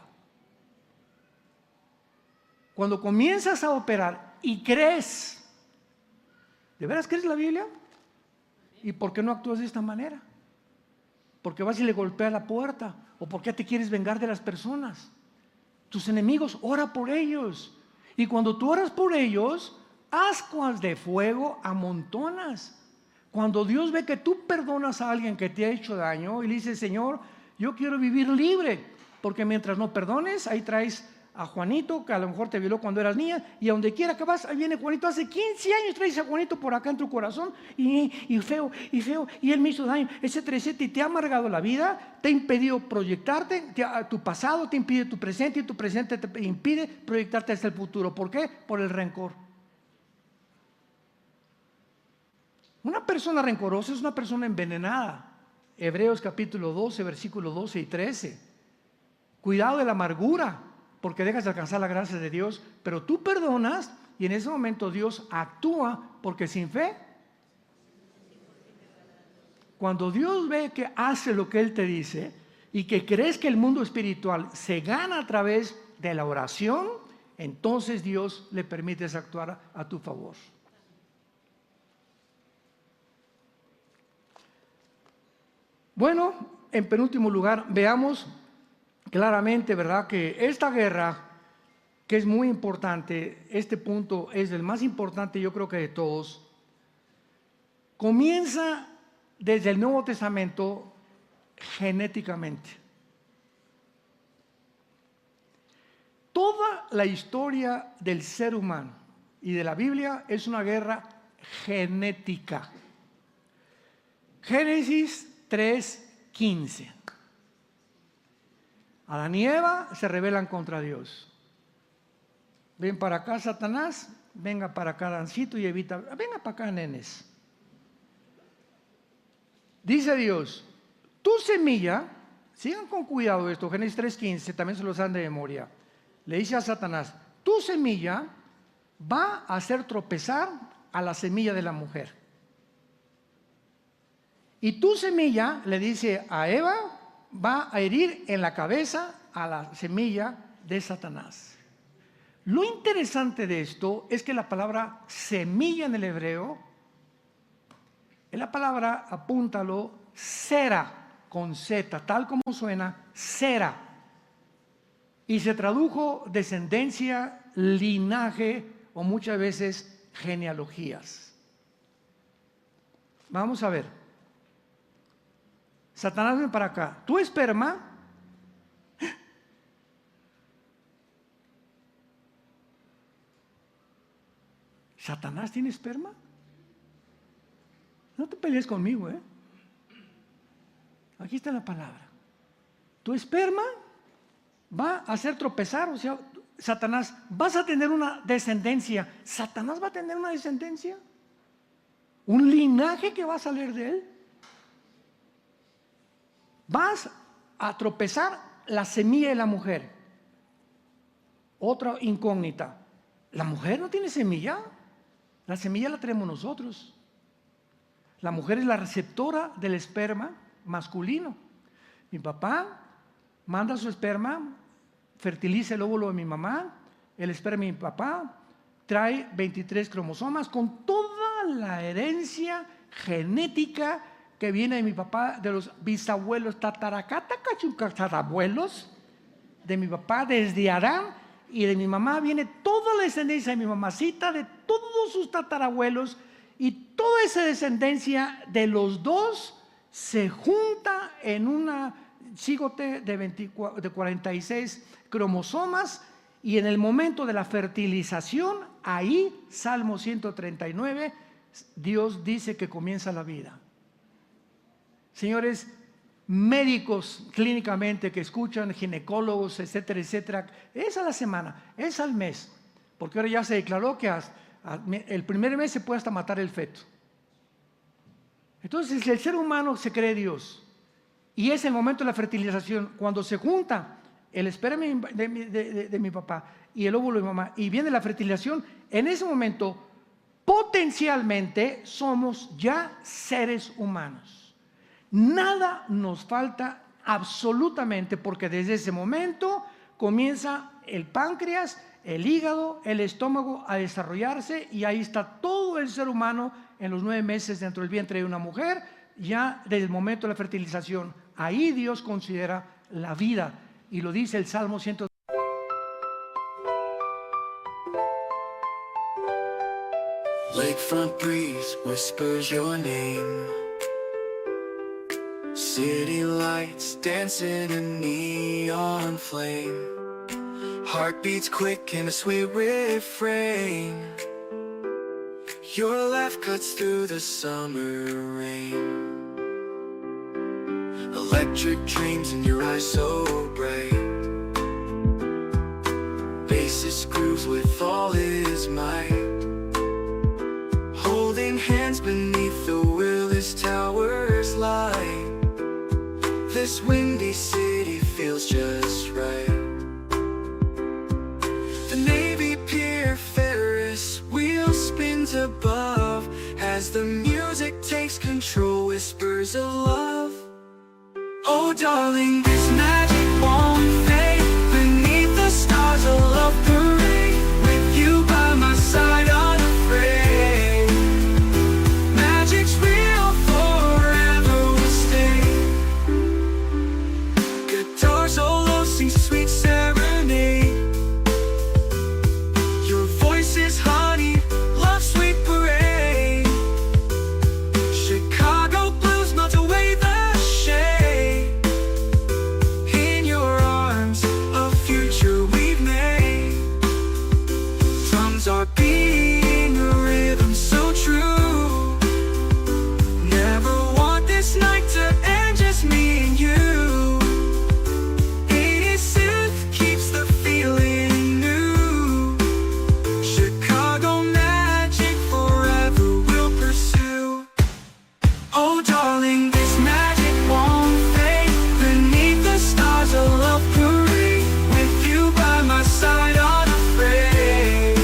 [SPEAKER 1] Cuando comienzas a operar y crees, ¿de veras crees la Biblia? ¿Y por qué no actúas de esta manera? ¿Por qué vas y le golpeas la puerta? ¿O por qué te quieres vengar de las personas? Tus enemigos, ora por ellos. Y cuando tú oras por ellos, ascuas de fuego amontonas. Cuando Dios ve que tú perdonas a alguien que te ha hecho daño y le dices, Señor, yo quiero vivir libre, porque mientras no perdones, ahí traes a Juanito, que a lo mejor te violó cuando eras niña, y a donde quiera que vas, ahí viene Juanito, hace 15 años traes a Juanito por acá en tu corazón, y feo, y él me hizo daño, etcétera, etcétera, y te ha amargado la vida, te ha impedido proyectarte, tu pasado te impide tu presente, y tu presente te impide proyectarte hacia el futuro. ¿Por qué? Por el rencor. Una persona rencorosa es una persona envenenada. Hebreos capítulo 12, versículos 12 y 13. Cuidado de la amargura, porque dejas de alcanzar la gracia de Dios, pero tú perdonas y en ese momento Dios actúa, porque sin fe, cuando Dios ve que hace lo que Él te dice y que crees que el mundo espiritual se gana a través de la oración, entonces Dios le permite actuar a tu favor. Bueno, en penúltimo lugar, veamos claramente, ¿verdad?, que esta guerra, que es muy importante, este punto es el más importante, yo creo que de todos, comienza desde el Nuevo Testamento genéticamente. Toda la historia del ser humano y de la Biblia es una guerra genética. Génesis 3:15. Adán y Eva se rebelan contra Dios. Ven para acá, Satanás, venga para acá, Adancito y Evita, venga para acá, nenes. Dice Dios, tu semilla, sigan con cuidado esto, Génesis 3:15, también se los dan de memoria. Le dice a Satanás, tu semilla va a hacer tropezar a la semilla de la mujer. Y tu semilla, le dice a Eva, va a herir en la cabeza a la semilla de Satanás. Lo interesante de esto es que la palabra semilla en el hebreo es la palabra, apúntalo, sera, con Z, tal como suena, sera. Y se tradujo descendencia, linaje o muchas veces genealogías. Vamos a ver. Satanás, ven para acá. Tu esperma ¿Satanás tiene esperma? No te pelees conmigo, ¿eh? Aquí está la palabra. Tu esperma va a hacer tropezar, o sea, Satanás, vas a tener una descendencia. ¿Satanás va a tener una descendencia? ¿Un linaje que va a salir de él? Vas a tropezar la semilla de la mujer. Otra incógnita. ¿La mujer no tiene semilla? La semilla la tenemos nosotros. La mujer es la receptora del esperma masculino. Mi papá manda su esperma, fertiliza el óvulo de mi mamá, el esperma de mi papá trae 23 cromosomas con toda la herencia genética que viene de mi papá, de los bisabuelos, tatarabuelos de mi papá desde Adán, y de mi mamá viene toda la descendencia de mi mamacita, de todos sus tatarabuelos, y toda esa descendencia de los dos se junta en una cigote de 46 cromosomas, y en el momento de la fertilización, ahí, Salmo 139, Dios dice que comienza la vida. Señores, médicos clínicamente que escuchan, ginecólogos, etcétera, etcétera, es a la semana, es al mes, porque ahora ya se declaró que el primer mes se puede hasta matar el feto. Entonces el ser humano se cree Dios, y es el momento de la fertilización, cuando se junta el esperma de mi papá y el óvulo de mi mamá, y viene la fertilización. En ese momento potencialmente somos ya seres humanos. Nada nos falta absolutamente, porque desde ese momento comienza el páncreas, el hígado, el estómago a desarrollarse, y ahí está todo el ser humano en los 9 meses dentro del vientre de una mujer, ya desde el momento de la fertilización. Ahí Dios considera la vida, y lo dice el Salmo 100.
[SPEAKER 2] Lakefront breeze whispers your name. City lights dancing in neon flame. Heartbeats quick in a sweet refrain. Your laugh cuts through the summer rain. Electric dreams in your eyes so bright. Bassist grooves with all his might. Holding hands beneath the Willis Towers light. This windy city feels just right. The Navy Pier Ferris wheel spins above as the music takes control, whispers of love. Oh darling, this magic won't fade. Beneath the stars a love parade. With you by my side unafraid. Magic's real, forever will stay. Guitar solo sings a sweet serenade. Your voice is honey, love's sweet parade. Chicago blues melt away the shade. In your arms, a future we've made. Drums are beating a rhythm so true. Never want this night to end, just me and you. 80s synth keeps the feeling new. Chicago magic forever will pursue. Oh darling, this magic won't fade. Beneath the stars a love parade. With you by my side unafraid.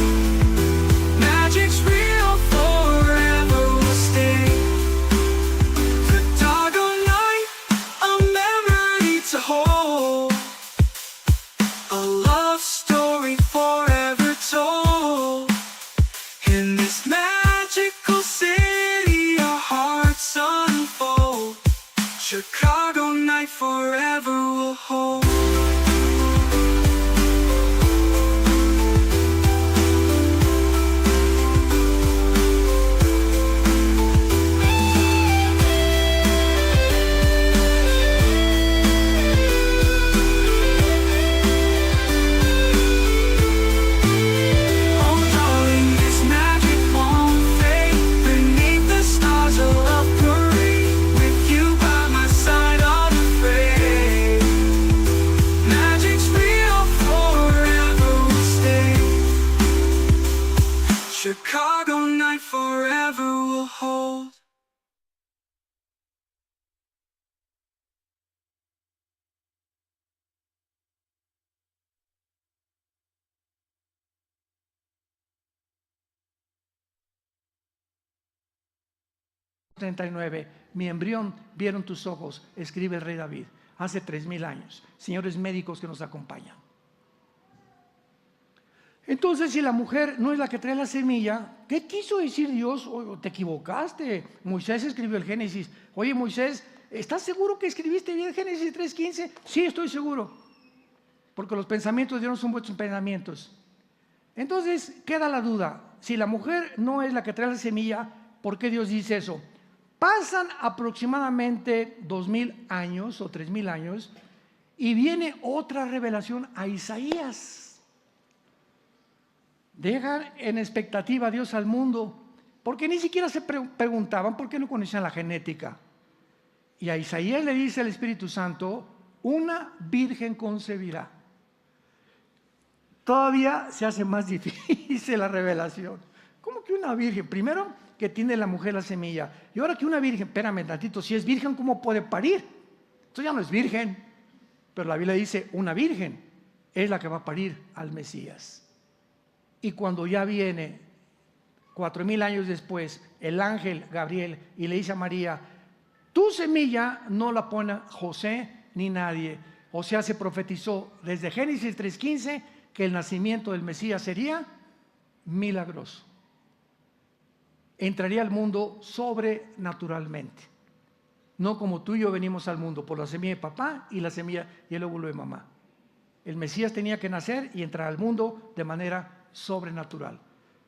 [SPEAKER 2] Chicago night forever will hold.
[SPEAKER 1] Mi embrión vieron tus ojos, escribe el rey David, hace 3000 años. Señores médicos que nos acompañan. Entonces, si la mujer no es la que trae la semilla, ¿qué quiso decir Dios? Oh, te equivocaste. Moisés escribió el Génesis. Oye, Moisés, ¿estás seguro que escribiste bien Génesis 3:15? Sí, estoy seguro. Porque los pensamientos de Dios no son vuestros pensamientos. Entonces, queda la duda. Si la mujer no es la que trae la semilla, ¿por qué Dios dice eso? Pasan aproximadamente 2000 años o 3000 años y viene otra revelación a Isaías. Dejan en expectativa a Dios al mundo, porque ni siquiera se preguntaban por qué no conocían la genética. Y a Isaías le dice el Espíritu Santo, una virgen concebirá. Todavía se hace más difícil la revelación. ¿Cómo que una virgen? Primero, que tiene la mujer la semilla. Y ahora que una virgen, espérame tantito, si es virgen, ¿cómo puede parir? Esto ya no es virgen. Pero la Biblia dice, una virgen es la que va a parir al Mesías. Y cuando ya viene, 4000 años después, el ángel Gabriel y le dice a María, tu semilla no la pone José ni nadie. O sea, se profetizó desde Génesis 3:15 que el nacimiento del Mesías sería milagroso. Entraría al mundo sobrenaturalmente. No como tú y yo venimos al mundo por la semilla de papá y la semilla y el óvulo de mamá. El Mesías tenía que nacer y entrar al mundo de manera sobrenatural.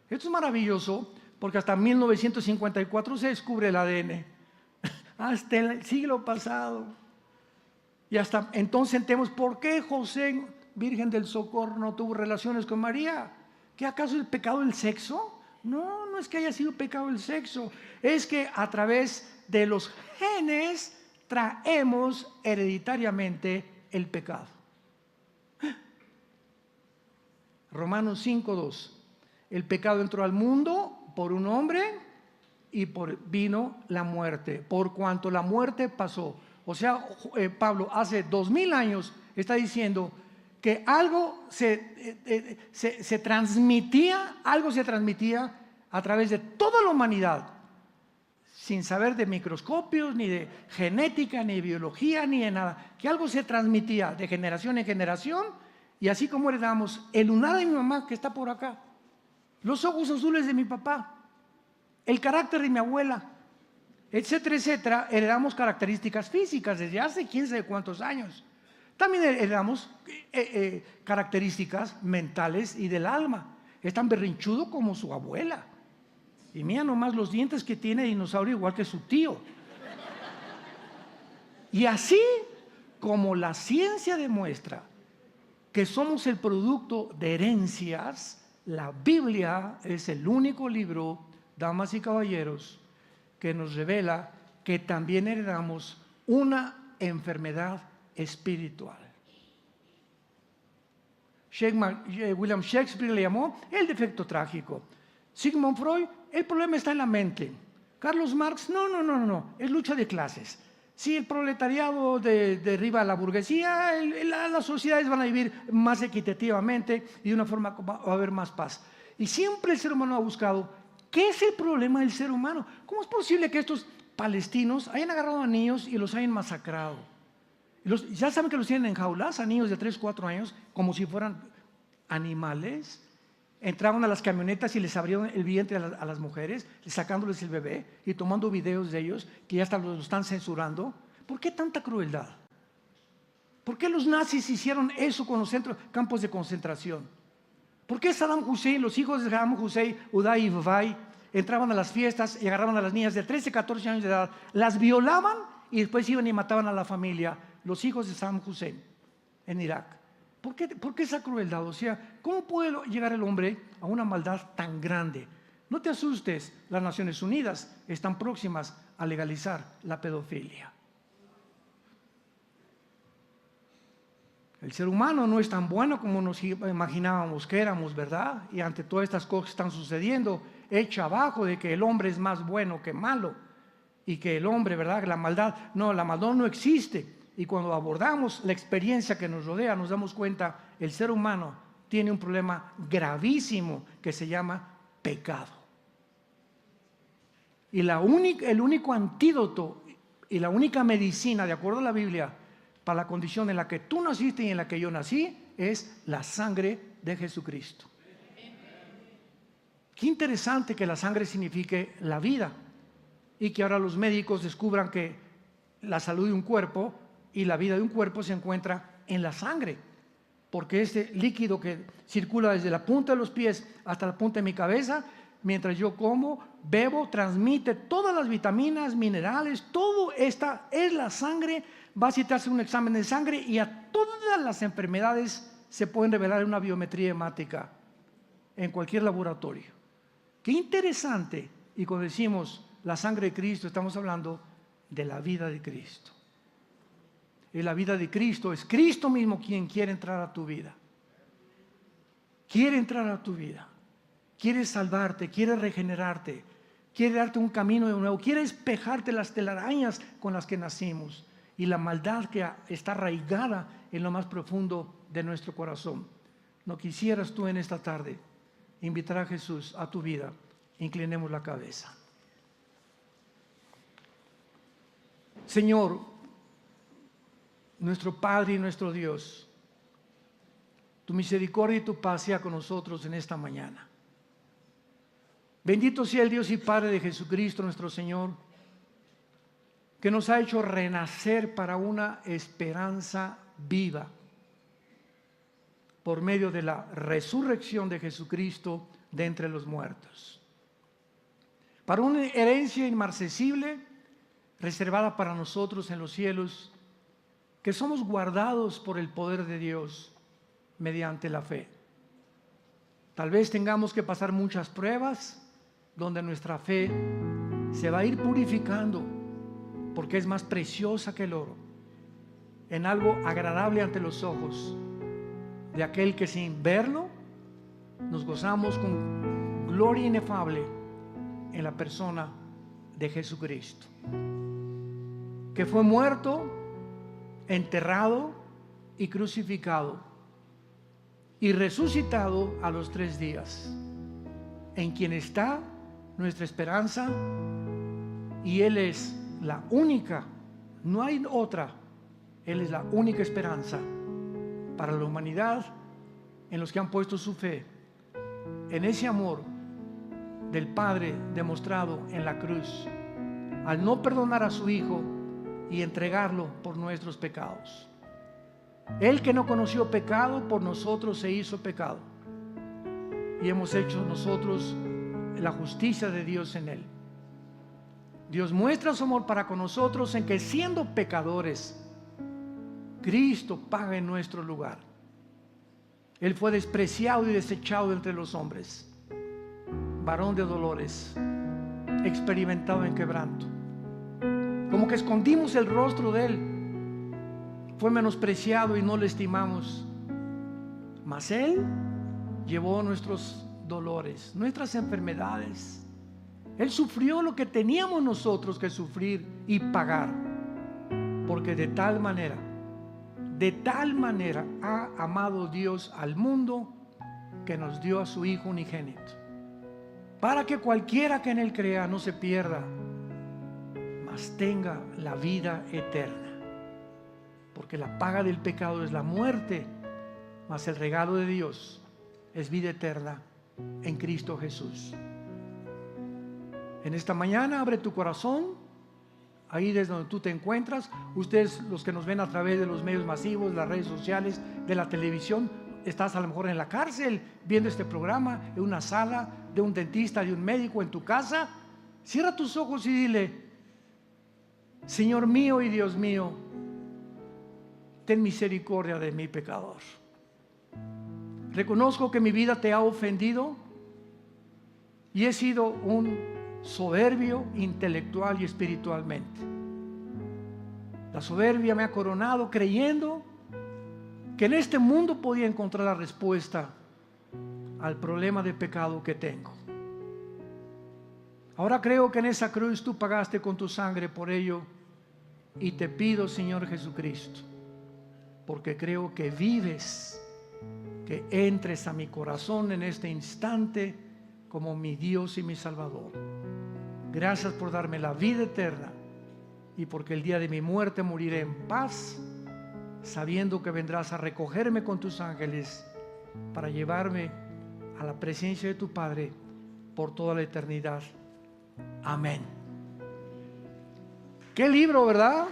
[SPEAKER 1] Esto es maravilloso porque hasta 1954 se descubre el ADN. Hasta el siglo pasado. Y hasta entonces entendemos por qué José, Virgen del Socorro, no tuvo relaciones con María. ¿Qué acaso el pecado del sexo? No, no es que haya sido pecado el sexo, es que a través de los genes traemos hereditariamente el pecado. Romanos 5:2. El pecado entró al mundo por un hombre y vino la muerte, por cuanto la muerte pasó. O sea, Pablo hace 2000 años está diciendo que algo se transmitía a través de toda la humanidad, sin saber de microscopios, ni de genética, ni de biología, ni de nada, que algo se transmitía de generación en generación, y así como heredamos el lunar de mi mamá, que está por acá, los ojos azules de mi papá, el carácter de mi abuela, etcétera, etcétera, heredamos características físicas desde hace quién sabe cuántos años. También heredamos características mentales y del alma. Es tan berrinchudo como su abuela. Y mira nomás los dientes que tiene dinosaurio igual que su tío. Y así como la ciencia demuestra que somos el producto de herencias, la Biblia es el único libro, damas y caballeros, que nos revela que también heredamos una enfermedad espiritual. William Shakespeare le llamó el defecto trágico. Sigmund Freud, el problema está en la mente. Carlos Marx, no, es lucha de clases. Si el proletariado derriba a la burguesía, las sociedades van a vivir más equitativamente y de una forma va a haber más paz. Y siempre el ser humano ha buscado, ¿qué es el problema del ser humano? ¿Cómo es posible que estos palestinos hayan agarrado a niños y los hayan masacrado? Ya saben que los tienen en jaulas a niños de 3, 4 años, como si fueran animales. Entraban a las camionetas y les abrieron el vientre a las mujeres, sacándoles el bebé y tomando videos de ellos que ya hasta los están censurando. ¿Por qué tanta crueldad? ¿Por qué los nazis hicieron eso con los campos de concentración? ¿Por qué Saddam Hussein, los hijos de Saddam Hussein, Uday y Vavai, entraban a las fiestas y agarraban a las niñas de 13, 14 años de edad, las violaban y después iban y mataban a la familia, los hijos de Saddam Hussein en Irak? ¿Por qué esa crueldad? O sea, ¿cómo puede llegar el hombre a una maldad tan grande? No te asustes, las Naciones Unidas están próximas a legalizar la pedofilia. El ser humano no es tan bueno como nos imaginábamos que éramos, ¿verdad? Y ante todas estas cosas que están sucediendo, echa abajo de que el hombre es más bueno que malo y que el hombre, ¿verdad? La maldad no existe. Y cuando abordamos la experiencia que nos rodea, nos damos cuenta, el ser humano tiene un problema gravísimo que se llama pecado. Y el único antídoto y la única medicina, de acuerdo a la Biblia, para la condición en la que tú naciste y en la que yo nací, es la sangre de Jesucristo. Qué interesante que la sangre signifique la vida y que ahora los médicos descubran que la salud de un cuerpo y la vida de un cuerpo se encuentra en la sangre, porque este líquido que circula desde la punta de los pies hasta la punta de mi cabeza, mientras yo como, bebo, transmite todas las vitaminas, minerales, todo esta es la sangre. Va a citarse un examen de sangre y a todas las enfermedades se pueden revelar en una biometría hemática en cualquier laboratorio. Qué interesante. Y cuando decimos la sangre de Cristo, estamos hablando de la vida de Cristo. Y la vida de Cristo es Cristo mismo quien quiere entrar a tu vida. Quiere entrar a tu vida. Quiere salvarte, quiere regenerarte, quiere darte un camino de nuevo, quiere despejarte las telarañas con las que nacimos y la maldad que está arraigada en lo más profundo de nuestro corazón. ¿No quisieras tú en esta tarde invitar a Jesús a tu vida? Inclinemos la cabeza. Señor, nuestro Padre y nuestro Dios, tu misericordia y tu paz sea con nosotros en esta mañana. Bendito sea el Dios y Padre de Jesucristo nuestro Señor, que nos ha hecho renacer para una esperanza viva por medio de la resurrección de Jesucristo de entre los muertos, para una herencia inmarcesible reservada para nosotros en los cielos, que somos guardados por el poder de Dios mediante la fe. Tal vez tengamos que pasar muchas pruebas donde nuestra fe se va a ir purificando, porque es más preciosa que el oro, en algo agradable ante los ojos de aquel que sin verlo nos gozamos con gloria inefable en la persona de Jesucristo, que fue muerto, enterrado y crucificado y resucitado a los 3 días, en quien está nuestra esperanza, y Él es la única, no hay otra, Él es la única esperanza para la humanidad, en los que han puesto su fe en ese amor del Padre demostrado en la cruz, al no perdonar a su Hijo y entregarlo por nuestros pecados. Él que no conoció pecado, por nosotros se hizo pecado, y hemos hecho nosotros la justicia de Dios en Él. Dios muestra su amor para con nosotros en que, siendo pecadores, Cristo paga en nuestro lugar. Él fue despreciado y desechado entre los hombres, varón de dolores, experimentado en quebranto. Como que escondimos el rostro de Él, fue menospreciado y no le estimamos. Mas Él llevó nuestros dolores, nuestras enfermedades. Él sufrió lo que teníamos nosotros que sufrir y pagar, porque de tal manera ha amado Dios al mundo, que nos dio a su Hijo unigénito, para que cualquiera que en Él crea no se pierda, mas tenga la vida eterna. Porque la paga del pecado es la muerte, mas el regalo de Dios es vida eterna en Cristo Jesús. En esta mañana abre tu corazón, ahí desde donde tú te encuentras. Ustedes, los que nos ven a través de los medios masivos, las redes sociales, de la televisión, estás a lo mejor en la cárcel viendo este programa, en una sala de un dentista, de un médico, en tu casa. Cierra tus ojos y dile: Señor mío y Dios mío, ten misericordia de mi pecador. Reconozco que mi vida te ha ofendido y he sido un soberbio intelectual y espiritualmente. La soberbia me ha coronado creyendo que en este mundo podía encontrar la respuesta al problema de pecado que tengo. Ahora creo que en esa cruz tú pagaste con tu sangre por ello, y te pido, Señor Jesucristo, porque creo que vives, que entres a mi corazón en este instante como mi Dios y mi Salvador. Gracias por darme la vida eterna, y porque el día de mi muerte moriré en paz, sabiendo que vendrás a recogerme con tus ángeles para llevarme a la presencia de tu Padre por toda la eternidad. Amén. ¿Qué libro, verdad?